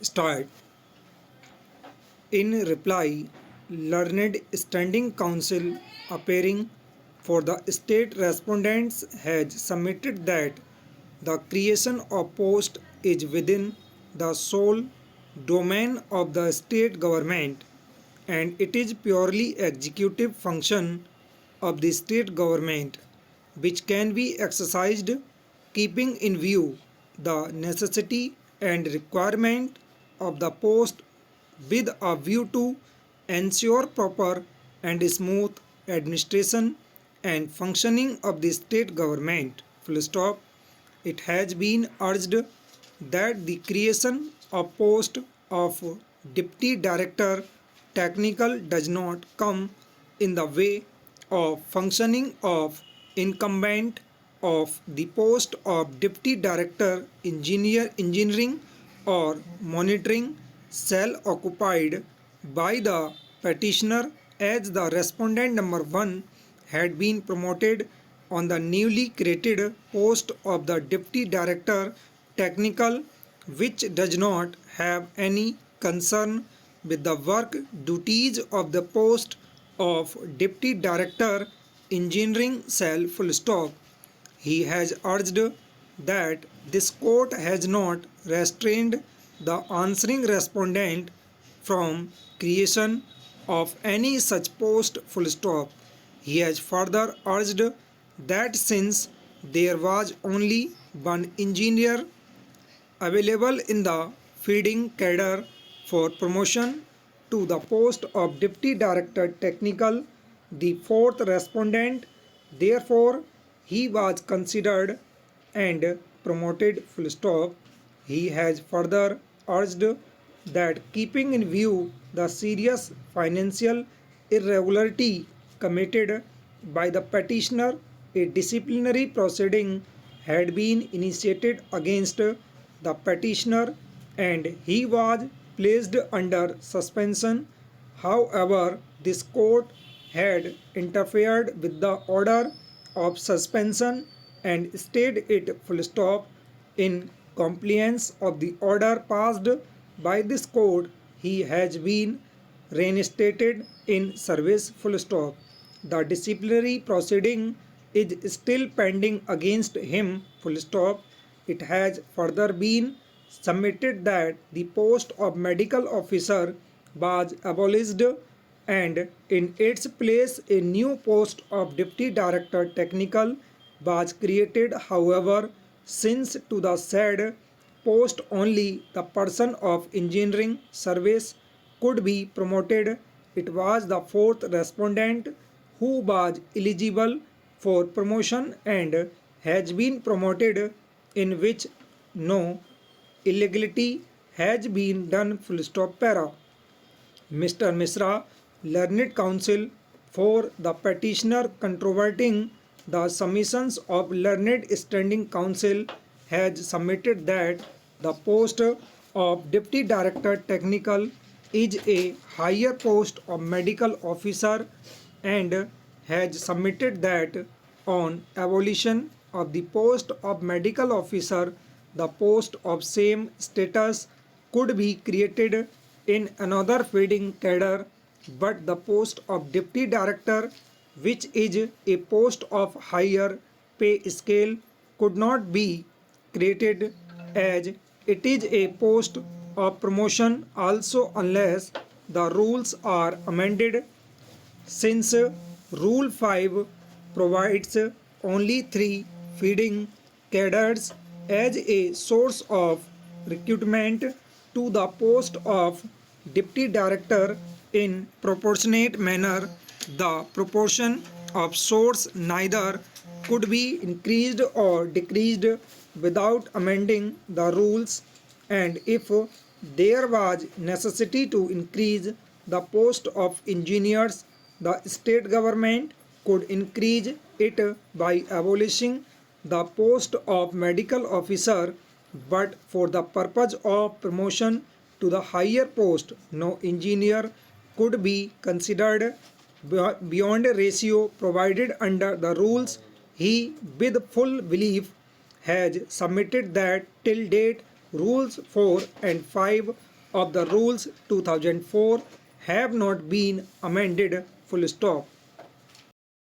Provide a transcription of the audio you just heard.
Start. In reply, learned standing counsel appearing for the state respondents has submitted that the creation of post is within the sole domain of the state government and it is purely executive function of the state government which can be exercised keeping in view the necessity and requirement of the post with a view to ensure proper and smooth administration and functioning of the state government. Full stop. It has been urged that the creation of post of deputy director technical does not come in the way of functioning of incumbent of the post of deputy director engineering or monitoring shall occupied by the petitioner as the respondent number 1 had been promoted on the newly created post of the deputy director technical which does not have any concern with the work duties of the post of deputy director engineering cell full stop. He has urged that this court has not restrained the answering respondent from creation of any such post full stop. He has further urged that since there was only one engineer available in the feeding cadre for promotion to the post of Deputy Director Technical, the fourth respondent. Therefore, he was considered and promoted full stop. He has further urged that keeping in view the serious financial irregularity committed by the petitioner, a disciplinary proceeding had been initiated against the petitioner and he was placed under suspension. However, this court had interfered with the order of suspension and stayed it full stop. In compliance of the order passed by this court, he has been reinstated in service full stop. The disciplinary proceeding is still pending against him full stop. It has further been submitted that the post of medical officer was abolished and in its place a new post of deputy director technical was created. However, since to the said post only the person of engineering service could be promoted, it was the fourth respondent who was eligible for promotion and has been promoted, in which no illegality has been done full stop para. Mr. Misra, learned counsel for the petitioner controverting the submissions of learned standing counsel, has submitted that the post of deputy director technical is a higher post of medical officer and has submitted that on abolition of the post of medical officer the post of same status could be created in another feeding cadre, but the post of deputy director, which is a post of higher pay scale, could not be created as it is a post of promotion also unless the rules are amended. Since Rule 5 provides only 3 feeding cadres as a source of recruitment to the post of deputy director in proportionate manner, the proportion of source neither could be increased or decreased without amending the rules, and if there was necessity to increase the post of engineers, the state government could increase it by abolishing the post of medical officer, but for the purpose of promotion to the higher post, no engineer could be considered beyond a ratio provided under the rules. He, with full belief, has submitted that till date Rules 4 and 5 of the Rules 2004 have not been amended. Full stop.